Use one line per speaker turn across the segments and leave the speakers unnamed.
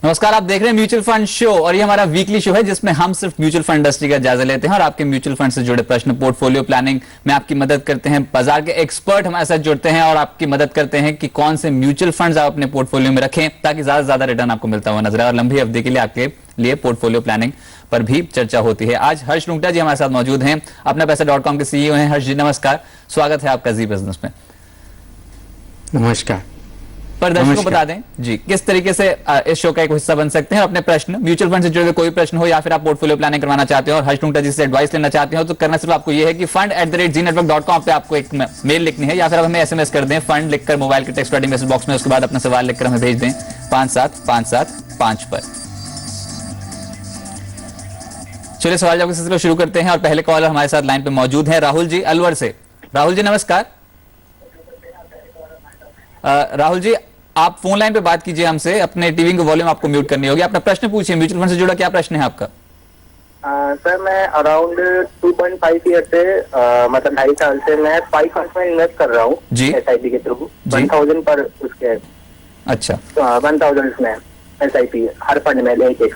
नमस्कार, आप देख रहे हैं म्यूचुअल फंड शो और ये हमारा वीकली शो है जिसमें हम सिर्फ म्यूचुअल फंड इंडस्ट्री का जायजा लेते हैं और आपके म्यूचुअल फंड से जुड़े प्रश्न, पोर्टफोलियो प्लानिंग में आपकी मदद करते हैं। बाजार के एक्सपर्ट हमारे साथ जुड़ते हैं और आपकी मदद करते हैं कि कौन से म्यूचुअल फंड्स आप अपने पोर्टफोलियो में रखें ताकि ज्यादा से ज्यादा रिटर्न आपको मिलता हुआ नजर आए और लंबी अवधि के लिए आपके लिए पोर्टफोलियो प्लानिंग पर भी चर्चा होती है। आज हर्ष रुंगटा जी हमारे साथ मौजूद हैं, अपना पैसा.com के सीईओ हैं। हर्ष जी नमस्कार, स्वागत है आपका जी बिजनेस में।
नमस्कार।
पर दर्शकों को बता दें जी किस तरीके से इस शो का एक हिस्सा बन सकते हैं। अपने प्रश्न म्यूचुअल फंड से जुड़े कोई प्रश्न हो या फिर आप पोर्टफोलियो प्लानिंग करवाना चाहते हो और हर्ष रुंगटा जी से एडवाइस लेना चाहते हो तो करना सिर्फ आपको ये है कि fund@zeenetwork.com पे आपको एक मेल लिखनी है या फिर आप हमें एसएमएस कर दें फंड लिखकर मोबाइल के टेक्स्ट वाली मैसेज बॉक्स में, उसके बाद अपना सवाल लिखकर हमें भेज दें 57575 पर। चलिए सवाल जवाब के सिलसिले शुरू करते हैं और पहले कॉलर हमारे साथ लाइन पे मौजूद है राहुल जी अलवर से। राहुल जी नमस्कार। राहुल जी आप फोन लाइन पे बात कीजिए हमसे, अपने टीवी का वॉल्यूम आपको म्यूट करनी होगी। अपना प्रश्न पूछिए, म्यूचुअल फंड से जुड़ा क्या प्रश्न है आपका?
सर मैं अराउंड 2.5 ईयर से मतलब 2.5 साल से मैं 5 फंड्स में इन्वेस्ट कर रहा हूँ SIP के थ्रू 1000 पर उसके।
अच्छा
1000 इसमें SIP हर फंड में एक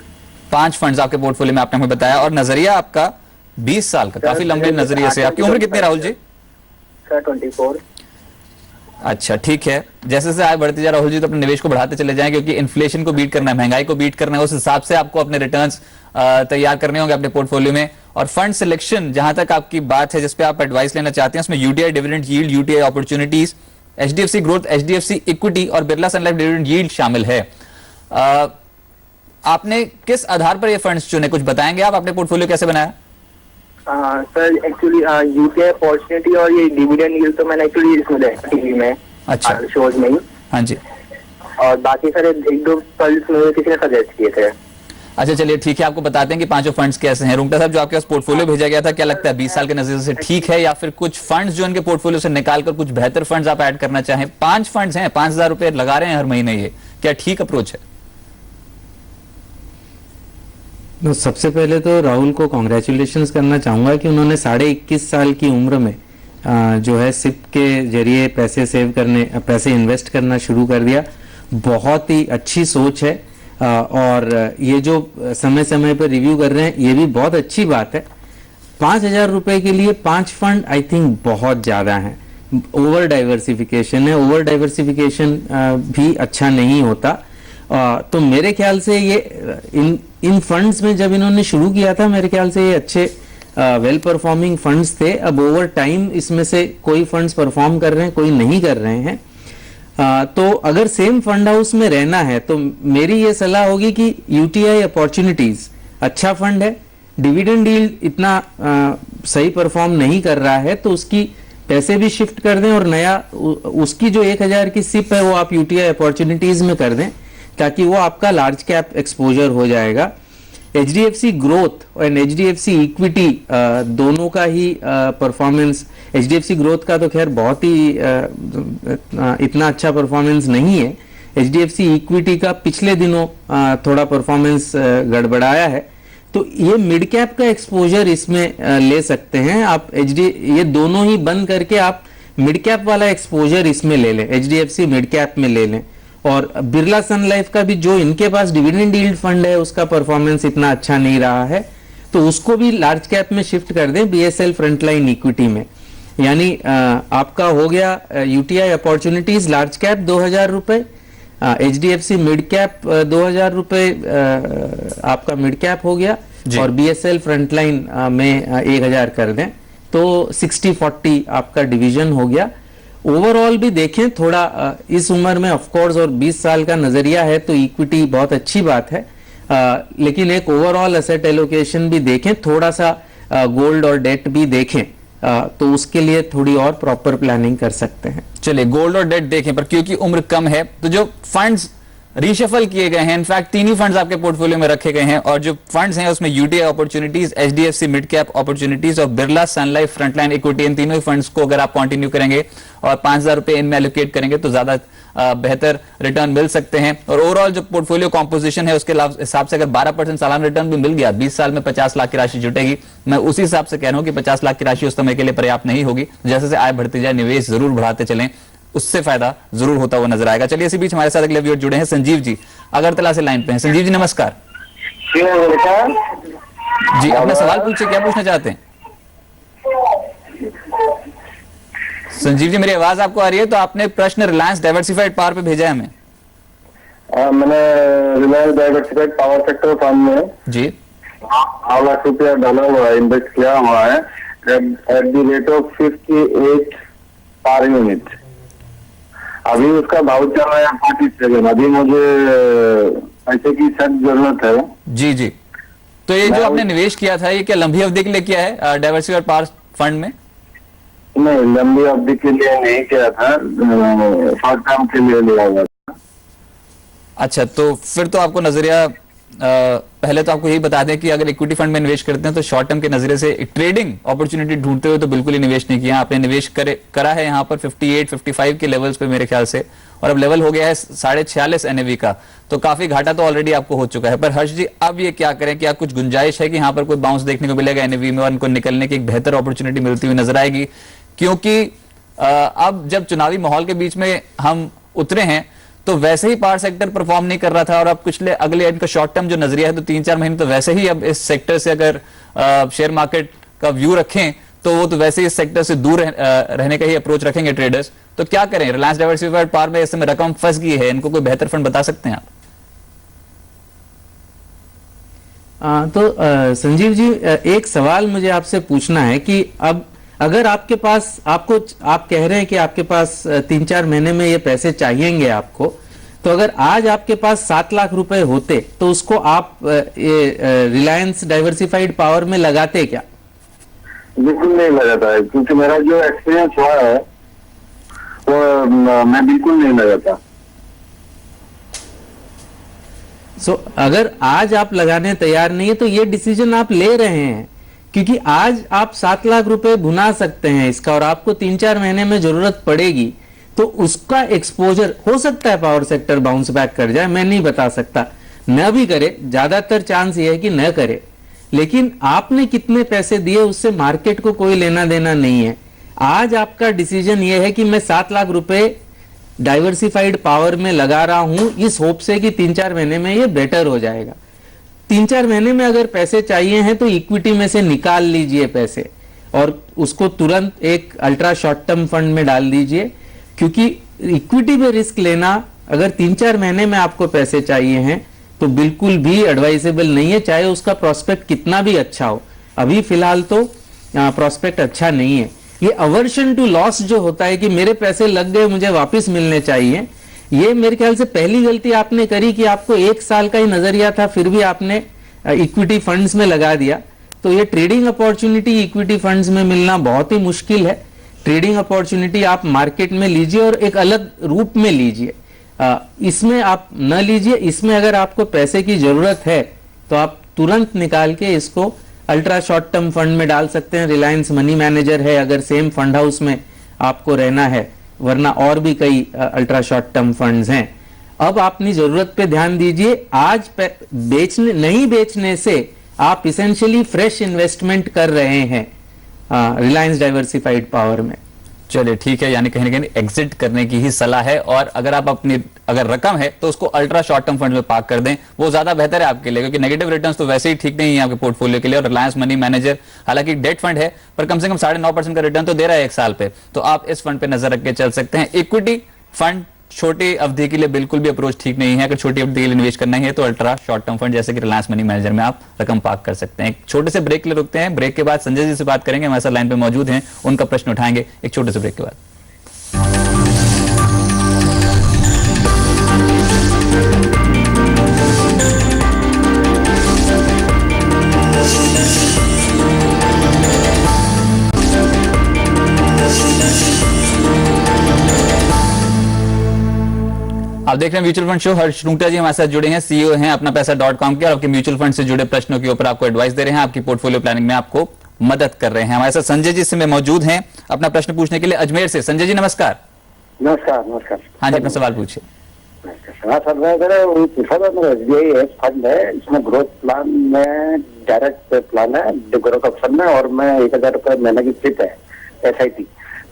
5 फंड्स आपके पोर्टफोलियो में आपने हमें बताया और नजरिया आपका 20 साल का, काफी लंबे नजरिए से। आपकी उम्र कितनी है राहुल जी?
सर 24।
अच्छा ठीक है, जैसे जैसे आगे बढ़ती जा राहुल जी तो अपने निवेश को बढ़ाते चले जाएं क्योंकि इन्फ्लेशन को बीट करना है, महंगाई को बीट करना है, उस हिसाब से आपको अपने रिटर्न्स तैयार करने होंगे अपने पोर्टफोलियो में। और फंड सिलेक्शन जहां तक आपकी बात है जिसपे आप एडवाइस लेना चाहते हैं उसमें UTI dividend yield, UTI opportunities, HDFC growth, HDFC equity और बिरला सन लाइफ डिविडेंड यील्ड शामिल है। आपने किस आधार पर ये फंड्स चुने, कुछ बताएंगे आप? आपने पोर्टफोलियो कैसे बनाया?
सर एक्चुअली यूटीआई अपॉर्चुनिटी और ये डिविडेंड यील्ड तो मैंने एक्चुअली इसमें देखा टीवी में,
अच्छा
शोज में ही।
हाँ जी।
और बाकी सारे एक दो फंड्स मुझे किसी ने सजेस्ट किए थे।
अच्छा चलिए ठीक है, आपको बताते हैं कि पांचों फंड्स कैसे हैं। रुंगटा साहब जो आपके पास पोर्टफोलियो भेजा गया था, क्या लगता है 20 साल के नजरिए से ठीक है या फिर कुछ फंड्स जो इनके पोर्टफोलियो से निकालकर कुछ बेहतर फंड्स आप ऐड करना चाहें? 5 फंड्स हैं, 5000 रुपए लगा रहे हैं हर महीने, ये क्या ठीक अप्रोच है?
तो सबसे पहले तो राहुल को कॉन्ग्रेचुलेशंस करना चाहूंगा कि उन्होंने 21.5 साल की उम्र में जो है सिप के जरिए पैसे सेव करने, पैसे इन्वेस्ट करना शुरू कर दिया। बहुत ही अच्छी सोच है और ये जो समय समय पर रिव्यू कर रहे हैं ये भी बहुत अच्छी बात है। 5000 रुपए के लिए 5 फंड आई थिंक बहुत ज्यादा है, ओवर डाइवर्सिफिकेशन है। ओवर डाइवर्सिफिकेशन भी अच्छा नहीं होता। तो मेरे ख्याल से ये इन फंड्स में जब इन्होंने शुरू किया था मेरे ख्याल से ये अच्छे वेल परफॉर्मिंग फंड्स थे। अब ओवर टाइम इसमें से कोई फंड्स परफॉर्म कर रहे हैं, कोई नहीं कर रहे हैं। तो अगर सेम फंड हाउस में रहना है तो मेरी ये सलाह होगी कि यूटीआई अपॉर्चुनिटीज अच्छा फंड है, डिविडेंड यील्ड इतना सही परफॉर्म नहीं कर रहा है तो उसकी पैसे भी शिफ्ट कर दें और नया उसकी जो 1000 की सिप है वो आप यूटीआई अपॉर्चुनिटीज में कर दें ताकि वो आपका लार्ज कैप एक्सपोजर हो जाएगा। HDFC ग्रोथ और HDFC इक्विटी दोनों का ही परफॉर्मेंस, HDFC ग्रोथ का तो खैर बहुत ही इतना अच्छा परफॉर्मेंस नहीं है। HDFC इक्विटी का पिछले दिनों थोड़ा परफॉर्मेंस गड़बड़ाया है तो ये मिड कैप का एक्सपोजर इसमें ले सकते हैं आप। ये दोनों ही बंद करके आप मिड कैप वाला एक्सपोजर इसमें ले लें, HDFC मिड कैप में ले लें। और बिरला सन लाइफ का भी जो इनके पास डिविडेंड यील्ड फंड है उसका परफॉर्मेंस इतना अच्छा नहीं रहा है तो उसको भी लार्ज कैप में शिफ्ट कर दें, BSL फ्रंटलाइन इक्विटी में। यानी आपका हो गया यूटीआई अपॉर्चुनिटीज लार्ज कैप 2000 रुपए, HDFC मिड कैप 2000 रुपए आपका मिड कैप हो गया और BSL फ्रंटलाइन में 1000 कर दें तो 60-40 आपका डिवीजन हो गया। ओवरऑल भी देखें थोड़ा इस उम्र में ऑफ कोर्स और 20 साल का नजरिया है तो इक्विटी बहुत अच्छी बात है, लेकिन एक ओवरऑल एसेट एलोकेशन भी देखें, थोड़ा सा गोल्ड और डेट भी देखें तो उसके लिए थोड़ी और प्रॉपर प्लानिंग कर सकते हैं।
चलिए गोल्ड और डेट देखें, पर क्योंकि उम्र कम है तो जो फंड्स रीशफल किए गए हैं, इनफैक्ट 3 ही फंड्स आपके पोर्टफोलियो में रखे गए हैं और जो फंड्स हैं उसमें UTI opportunities, HDFC mid cap opportunities और बिरला सन लाइफ फ्रंटलाइन इक्विटी, इन तीनों ही फंड्स को अगर आप कंटिन्यू करेंगे और 5000 रुपए इनमें एलोकेट करेंगे तो ज्यादा बेहतर रिटर्न मिल सकते हैं। और ओवरऑल जो पोर्टफोलियो कॉम्पोजिशन है उसके हिसाब से अगर 12% सालाना रिटर्न भी मिल गया, 20 साल में 50 लाख की राशि जुटेगी। मैं उसी हिसाब से कह रहा हूं कि 50 लाख की राशि उस समय के लिए पर्याप्त नहीं होगी। जैसे जैसे आय बढ़ती जाए निवेश जरूर बढ़ाते चलें उससे फायदा जरूर होता हुआ नजर आएगा। चलिए इसी बीच हमारे साथ अगले व्यूअर जुड़े हैं, संजीव जी अगरतला से लाइन पे हैं। संजीव जी नमस्कार जी, अपना सवाल पूछिए, क्या पूछना चाहते हैं? संजीव जी मेरी आवाज आपको आ रही है? तो आपने प्रश्न रिलायंस डाइवर्सिफाइड पावर पे भेजा है हमें।
मैंने Reliance diversified power sector fund में
जी
8 लाख रुपया डाला हुआ है, इन्वेस्ट किया हुआ है at the rate of 58 per unit. अभी उसका भाव चल रहा है 47। अभी मुझे पैसे की सख्त जरूरत है।
जी जी, तो ये जो आपने निवेश किया था ये क्या लंबी अवधि के लिए किया है डाइवर्सिफाइड पावर फंड में?
नहीं, लंबी अवधि के लिए नहीं किया था, शॉर्ट टर्म के लिए लिया हुआ था।
अच्छा, तो फिर तो आपको नजरिया पहले तो आपको यही बता दें कि अगर इक्विटी फंड में निवेश करते हैं तो शॉर्ट टर्म के नजरिए से ट्रेडिंग अपॉर्चुनिटी ढूंढते हुए तो बिल्कुल ही निवेश नहीं किया। आपने निवेश करा है यहाँ पर 58-55 के लेवल्स पे मेरे ख्याल से, और अब लेवल हो गया है 46.5 NAV का, तो काफी घाटा तो ऑलरेडी आपको हो चुका है। पर हर्ष जी अब ये क्या करें, क्या कुछ गुंजाइश है कि यहाँ पर कोई बाउंस देखने को मिलेगा NAV में और उनको निकलने की एक बेहतर अपॉर्चुनिटी मिलती हुई नजर आएगी? क्योंकि अब जब चुनावी माहौल के बीच में हम उतरे हैं तो वैसे ही पावर सेक्टर परफॉर्म नहीं कर रहा था, और अब पिछले अगले इनका शॉर्ट टर्म जो नजरिया है तो 3-4 महीने तो वैसे ही अब इस सेक्टर से अगर शेयर मार्केट का व्यू रखें तो वो तो वैसे ही इस सेक्टर से दूर रहने का ही अप्रोच रखेंगे ट्रेडर्स। तो क्या करें? रिलायंस डाइवर्सिफाइड पावर में इस समय रकम फंस गई है, इनको कोई बेहतर फंड बता सकते हैं आप?
संजीव जी एक सवाल मुझे आपसे पूछना है कि अब अगर आपके पास आप कह रहे हैं कि आपके पास 3-4 महीने में ये पैसे चाहिएंगे आपको, तो अगर आज आपके पास 7 लाख रुपए होते तो उसको आप रिलायंस डाइवर्सिफाइड पावर में लगाते क्या?
बिल्कुल नहीं लगाता है, क्योंकि मेरा जो एक्सपीरियंस हुआ है वो मैं बिल्कुल नहीं लगाता।
अगर आज आप लगाने तैयार नहीं है तो ये डिसीजन आप ले रहे हैं, क्योंकि आज आप 7 लाख रुपए भुना सकते हैं इसका, और आपको 3-4 महीने में जरूरत पड़ेगी तो उसका एक्सपोजर हो सकता है पावर सेक्टर बाउंस बैक कर जाए, मैं नहीं बता सकता, न भी करे, ज्यादातर चांस ये है कि न करे। लेकिन आपने कितने पैसे दिए उससे मार्केट को कोई लेना देना नहीं है। आज आपका डिसीजन ये है कि मैं 7 लाख रुपए डाइवर्सिफाइड पावर में लगा रहा हूं इस होप से कि 3-4 महीने में ये बेटर हो जाएगा। 3-4 महीने में अगर पैसे चाहिए हैं तो इक्विटी में से निकाल लीजिए पैसे और उसको तुरंत एक अल्ट्रा शॉर्ट टर्म फंड में डाल दीजिए, क्योंकि इक्विटी में रिस्क लेना अगर 3-4 महीने में आपको पैसे चाहिए हैं तो बिल्कुल भी एडवाइजेबल नहीं है, चाहे उसका प्रोस्पेक्ट कितना भी अच्छा हो। अभी फिलहाल तो प्रोस्पेक्ट अच्छा नहीं है। ये अवर्शन टू लॉस जो होता है कि मेरे पैसे लग गए मुझे वापस मिलने चाहिए, ये मेरे ख्याल से पहली गलती आपने करी कि आपको 1 साल का ही नजरिया था फिर भी आपने इक्विटी फंड्स में लगा दिया। तो ये ट्रेडिंग अपॉर्चुनिटी इक्विटी फंड्स में मिलना बहुत ही मुश्किल है। ट्रेडिंग अपॉर्चुनिटी आप मार्केट में लीजिए और एक अलग रूप में लीजिए, इसमें आप न लीजिए। इसमें अगर आपको पैसे की जरूरत है तो आप तुरंत निकाल के इसको अल्ट्रा शॉर्ट टर्म फंड में डाल सकते हैं। रिलायंस मनी मैनेजर है अगर सेम फंड हाउस में आपको रहना है, वरना और भी कई अल्ट्रा शॉर्ट टर्म फंड्स हैं। अब अपनी जरूरत पे ध्यान दीजिए। आज नहीं बेचने से आप इसेंशियली फ्रेश इन्वेस्टमेंट कर रहे हैं रिलायंस डाइवर्सिफाइड पावर में।
चलिए ठीक है, यानी कहीं ना कहीं एग्जिट करने की ही सलाह है, और अगर आप अपनी अगर रकम है तो उसको अल्ट्रा शॉर्ट टर्म फंड में पार्क कर दें, वो ज्यादा बेहतर है आपके लिए, क्योंकि नेगेटिव रिटर्न्स तो वैसे ही ठीक नहीं है आपके पोर्टफोलियो के लिए। और रिलायंस मनी मैनेजर हालांकि डेट फंड है पर कम से कम 9.5% का रिटर्न तो दे रहा है 1 साल पे, तो आप इस फंड पे नजर रख के चल सकते हैं। इक्विटी फंड छोटी अवधि के लिए बिल्कुल भी अप्रोच ठीक नहीं है। अगर छोटी अवधि के लिए निवेश करना है तो अल्ट्रा शॉर्ट टर्म फंड जैसे कि रिलायंस मनी मैनेजर में आप रकम पार्क कर सकते हैं। एक छोटे से ब्रेक के लिए रुकते हैं, ब्रेक के बाद संजय जी से बात करेंगे, हमारे साथ लाइन पे मौजूद हैं, उनका प्रश्न उठाएंगे एक छोटे से ब्रेक के बाद। आप देख रहे हैं म्यूचुअल फंड शो। हर्ष रुंगटा जी हमारे साथ जुड़े हैं, सीईओ हैं अपना पैसा.com के, और आपके म्यूचुअल फंड से जुड़े प्रश्नों के ऊपर आपको एडवाइस दे रहे हैं, आपकी पोर्टफोलियो प्लानिंग में आपको मदद कर रहे हैं। हमारे साथ संजय जी इस समय मौजूद हैं अपना प्रश्न पूछने के लिए अजमेर से। संजय जी नमस्कार।
नमस्कार। नमस्कार।
हाँ जी, अपना सवाल पूछिए।
हाँ सर, मैं पूछा था, मेरा SBI फंड है, इसमें ग्रोथ प्लान में डायरेक्ट प्लान है जो ग्रोथ ऑप्शन में, और मैं 1000 रुपए महीने की ट्रिप है SIP।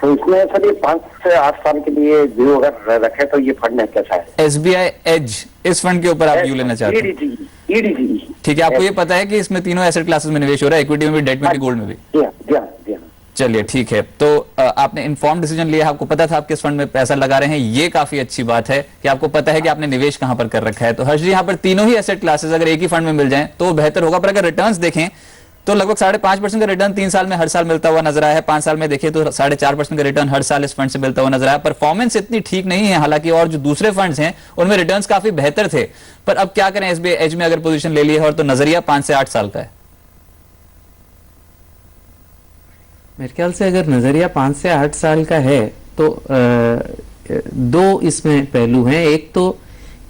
तो इसमें सर ये 5 से 8 साल के लिए व्यू अगर रखे तो ये फंड है कैसा है?
SBI एज, इस फंड के ऊपर आप व्यू लेना चाहते हैं?
EDG।
ठीक है, आपको ये पता है कि इसमें तीनों एसेट क्लासेस में निवेश हो रहा है, इक्विटी में भी, डेट में भी, गोल्ड में भी?
जी हाँ।
चलिए ठीक है, तो आपने इन्फॉर्म डिसीजन लिया, आपको पता था आप किस फंड में पैसा लगा रहे हैं, ये काफी अच्छी बात है कि आपको पता है कि आपने निवेश कहां पर कर रखा है। तो हर्ष जी, यहाँ पर तीनों ही एसेट क्लासेस अगर एक ही फंड में मिल जाएं तो बेहतर होगा, पर अगर रिटर्न्स देखें तो लगभग 5.5% का रिटर्न 3 साल में हर साल मिलता हुआ नजर आया है, 5 साल में देखिए तो 4.5% का रिटर्न हर साल इस फंड से मिलता हुआ नजर आया। परफॉर्मेंस इतनी ठीक नहीं है, हालांकि और जो दूसरे फंड्स हैं उनमें रिटर्न्स काफी बेहतर थे, पर अब क्या करें, SBI एज में अगर पोजीशन ले ली है और तो नजरिया 5 से 8 साल का है।
मेरे ख्याल से अगर नजरिया 5 से 8 साल का है तो दो इसमें पहलू हैं। एक तो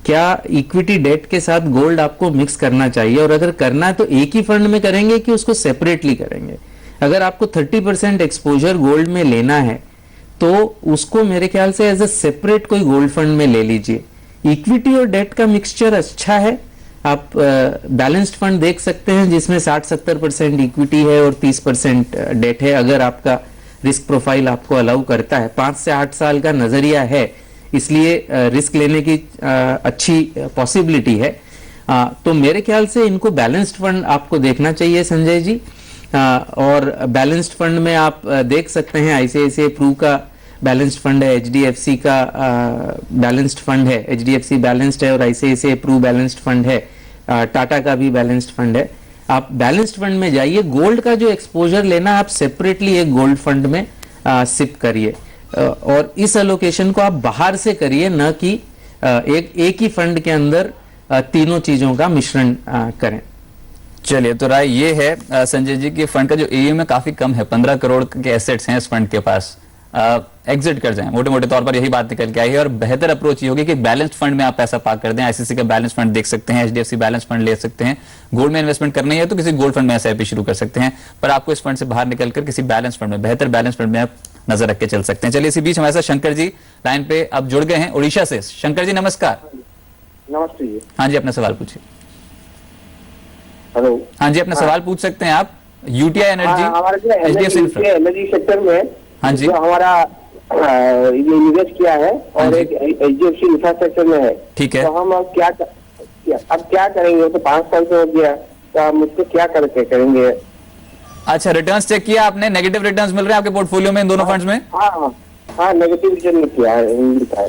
क्या इक्विटी डेट के साथ गोल्ड आपको मिक्स करना चाहिए, और अगर करना है तो एक ही फंड में करेंगे कि उसको सेपरेटली करेंगे। अगर आपको 30% एक्सपोजर गोल्ड में लेना है तो उसको मेरे ख्याल से एज अ सेपरेट कोई गोल्ड फंड में ले लीजिए। इक्विटी और डेट का मिक्सचर अच्छा है, आप बैलेंस्ड फंड देख सकते हैं जिसमें 60-70% इक्विटी है और 30% डेट है, अगर आपका रिस्क प्रोफाइल आपको अलाउ करता है। 5 से 8 साल का नजरिया है, इसलिए रिस्क लेने की अच्छी पॉसिबिलिटी है। तो मेरे ख्याल से इनको बैलेंस्ड फंड आपको देखना चाहिए संजय जी। और बैलेंस्ड फंड में आप देख सकते हैं ICICI प्रू का बैलेंस्ड फंड है, HDFC का बैलेंस्ड फंड है, HDFC बैलेंस्ड है और ICICI प्रू बैलेंस्ड फंड है, टाटा का भी बैलेंस्ड फंड है। आप बैलेंस्ड फंड में जाइए, गोल्ड का जो एक्सपोजर लेना आप सेपरेटली एक गोल्ड फंड में सिप करिए, और इस एलोकेशन को आप बाहर से करिए, न कि एक ही फंड के अंदर तीनों चीजों का मिश्रण करें।
चलिए, तो राय ये है संजय जी कि फंड का जो AUM है काफी कम है, 15 करोड़ के एसेट्स हैं इस फंड के पास, एग्जिट कर जाएं, मोटे मोटे तौर पर यही बात निकल के आई है। और बेहतर अप्रोच ये होगी कि बैलेंस्ड फंड में आप पैसा पार्क कर दें। ICICI का बैलेंस फंड देख सकते हैं, HDFC बैलेंस फंड ले सकते हैं। गोल्ड में इन्वेस्टमेंट करनी है तो किसी गोल्ड फंड में SIP शुरू कर सकते हैं, पर आपको इस फंड से बाहर निकलकर किसी बैलेंस फंड में, बेहतर बैलेंस फंड में आप नजर रख के चल सकते हैं। चलिए, इसी बीच हमारे साथ शंकर जी लाइन पे अब जुड़ गए हैं उड़ीसा से। शंकर जी नमस्कार।
नमस्ते जी।
हाँ जी, अपना सवाल पूछिए।
हेलो।
हाँ जी, अपना सवाल पूछ सकते हैं आप। UTI energy, HDFC infra,
energy sector में
हाँ जी,
जो हमारा ये निवेश किया है और एक HDFC इंफ्रास्ट्रक्चर में है,
ठीक है।
तो हम अब क्या करेंगे? तो 5 साल से हो गया, तो आप मुझको क्या करके करेंगे?
अच्छा, रिटर्न्स चेक किया आपने? नेगेटिव रिटर्न्स मिल रहे हैं आपके पोर्टफोलियो में इन दोनों फंड्स में?
हाँ, नेगेटिव रिटर्न किया है।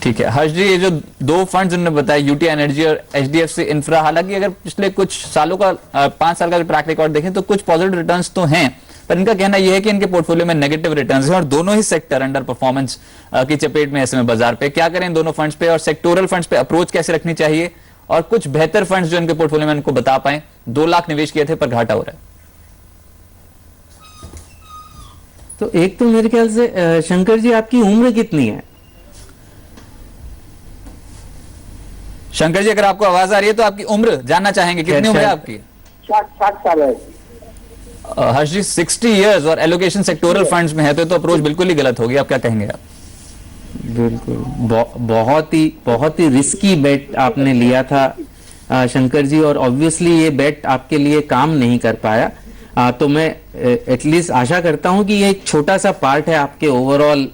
ठीक है हर्ष जी, ये जो दो फंड्स उन्होंने बताया, UTI एनर्जी और HDFC इंफ्रा, हालांकि अगर पिछले कुछ सालों का 5 साल का ट्रैक रिकॉर्ड देखें तो कुछ पॉजिटिव रिटर्न्स तो हैं, पर इनका कहना यह है कि इनके पोर्टफोलियो में नेगेटिव रिटर्न्स हैं और दोनों ही सेक्टर अंडर परफॉर्मेंस की चपेट में ऐसे में बाजार पे। क्या करें इन दोनों फंड्स पे, और सेक्टोरल फंड्स पे अप्रोच कैसे रखनी चाहिए, और कुछ बेहतर फंड्स जो इनके पोर्टफोलियो में इनको बता पाए। 2 लाख निवेश किए थे पर घाटा हो रहा है।
तो एक तो मेरे ख्याल से शंकर जी, आपकी उम्र कितनी है?
शंकर जी, अगर आपको आवाज आ रही है तो आपकी उम्र जानना चाहेंगे, कितनी उम्र है आपकी?
60 साल है।
हर्ष जी, 60 इयर्स और एलोकेशन सेक्टोरल फंड्स में है, तो अप्रोच बिल्कुल ही गलत होगी। आप क्या कहेंगे? आप
बिल्कुल बहुत ही रिस्की बेट आपने लिया था शंकर जी, और ऑब्वियसली ये बेट आपके लिए काम नहीं कर पाया। तो मैं एटलीस्ट आशा करता हूं कि ये एक छोटा सा पार्ट है आपके ओवरऑल,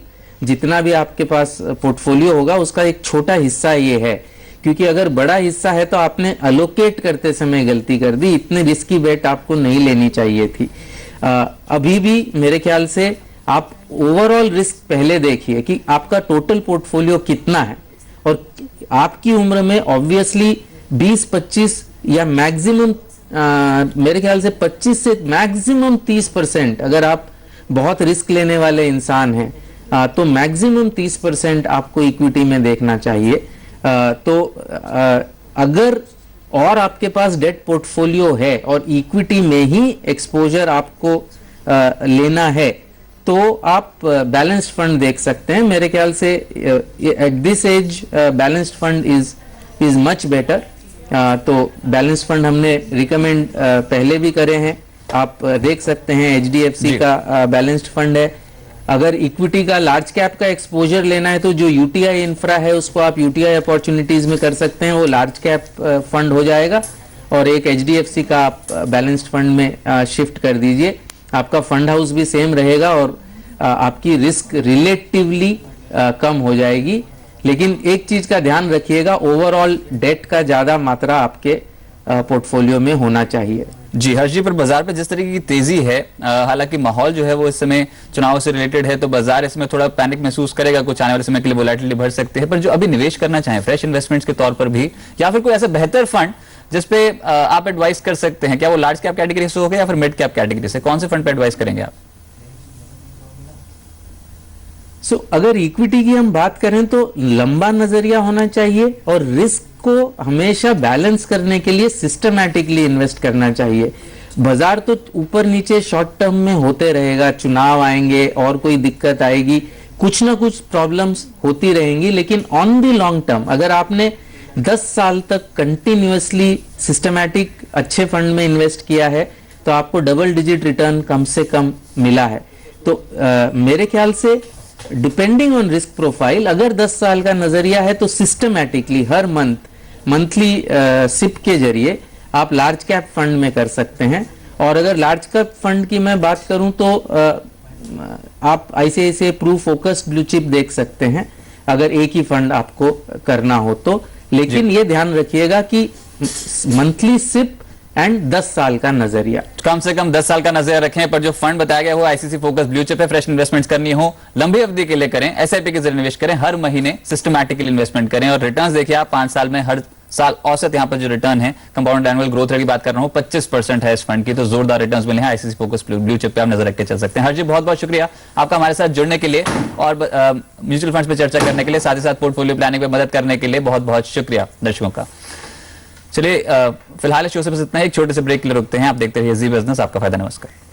जितना भी आपके पास पोर्टफोलियो होगा उसका एक छोटा हिस्सा ये है, क्योंकि अगर बड़ा हिस्सा है तो आपने अलोकेट करते समय गलती कर दी। इतनी रिस्की बेट आपको नहीं लेनी चाहिए थी। अभी भी मेरे ख्याल से आप ओवरऑल रिस्क पहले देखिए कि आपका टोटल पोर्टफोलियो कितना है, और आपकी उम्र में ऑब्वियसली 20-25 या मैक्सिमम मेरे ख्याल से 25 से मैक्सिमम 30%, अगर आप बहुत रिस्क लेने वाले इंसान हैं तो मैक्सिमम 30% आपको इक्विटी में देखना चाहिए। अगर और आपके पास डेट पोर्टफोलियो है और इक्विटी में ही एक्सपोजर आपको लेना है, तो आप बैलेंस्ड फंड देख सकते हैं। मेरे ख्याल से at this age balanced fund is much better. तो बैलेंस्ड फंड हमने रिकमेंड पहले भी करे हैं, आप देख सकते हैं। HDFC का बैलेंस्ड फंड है। अगर इक्विटी का लार्ज कैप का एक्सपोजर लेना है तो जो UTI इंफ्रा है उसको आप UTI अपॉर्चुनिटीज में कर सकते हैं, वो लार्ज कैप फंड हो जाएगा, और एक HDFC का आप बैलेंस्ड फंड में शिफ्ट कर दीजिए। आपका फंड हाउस भी सेम रहेगा और आपकी रिस्क रिलेटिवली कम हो जाएगी। लेकिन एक चीज का ध्यान रखिएगा, ओवरऑल डेट का ज्यादा मात्रा आपके पोर्टफोलियो में होना चाहिए।
जी हर्ष जी, पर बाजार पे जिस तरीके की तेजी है, हालांकि माहौल जो है वो इस समय चुनाव से रिलेटेड है, तो बाजार इसमें थोड़ा पैनिक महसूस करेगा, कुछ आने वाले समय के लिए वोलेटिलिटी बढ़ सकती है। पर जो अभी निवेश करना चाहें फ्रेश इन्वेस्टमेंट्स के तौर पर भी, या फिर कोई ऐसा बेहतर फंड जिसपे आप एडवाइस कर सकते हैं, क्या वो लार्ज कैप कैटेगरी से होगा या फिर मिड कैप कैटेगरी से, कौन से फंड पे एडवाइस करेंगे आप?
अगर इक्विटी की हम बात करें तो लंबा नजरिया होना चाहिए और रिस्क को हमेशा बैलेंस करने के लिए सिस्टमैटिकली इन्वेस्ट करना चाहिए। बाजार तो ऊपर नीचे शॉर्ट टर्म में होते रहेगा, चुनाव आएंगे और कोई दिक्कत आएगी, कुछ ना कुछ प्रॉब्लम्स होती रहेंगी, लेकिन ऑन द लॉन्ग टर्म अगर आपने 10 साल तक कंटिन्यूअसली सिस्टमैटिक अच्छे फंड में इन्वेस्ट किया है तो आपको डबल डिजिट रिटर्न कम से कम मिला है। तो मेरे ख्याल से डिपेंडिंग ऑन रिस्क प्रोफाइल, अगर 10 साल का नजरिया है तो सिस्टमैटिकली हर मंथली सिप के जरिए आप लार्ज कैप फंड में कर सकते हैं। और अगर लार्ज कैप फंड की मैं बात करूं तो आप ICICI Pru focused blue chip देख सकते हैं अगर एक ही फंड आपको करना हो तो। लेकिन ये ध्यान रखिएगा कि मंथली सिप एंड 10 साल का नजरिया,
कम से कम 10 साल का नजरिया रखें। पर जो फंड बताया गया वो ICICI फोकस ब्लू चिप है, फ्रेश इन्वेस्टमेंट्स करनी हो लंबी अवधि के लिए करें, SIP के जरिए निवेश करें, हर महीने सिस्टमैटिकली इन्वेस्टमेंट करें और रिटर्न्स देखिए आप 5 साल में हर साल औसत यहाँ पर जो रिटर्न है कंपाउंड एनुअल ग्रोथ रेट की बात कर रहा हूँ 25% है इस फंड की, तो जोरदार रिटर्न्स मिले हैं। ICICI फोकस ब्लू चिप पे आप नजर रख के चल सकते हैं। हर जी बहुत बहुत शुक्रिया आपका हमारे साथ जुड़ने के लिए और म्यूचुअल फंड्स पे चर्चा करने के लिए, साथ ही साथ पोर्टफोलियो प्लानिंग पे मदद करने के लिए बहुत बहुत शुक्रिया दर्शकों का। चलिए फिलहाल इस शो से बस इतना ही, एक छोटे से ब्रेक के लिए रुकते हैं। आप देखते रहिए जी बिजनेस, आपका फायदा। नमस्कार।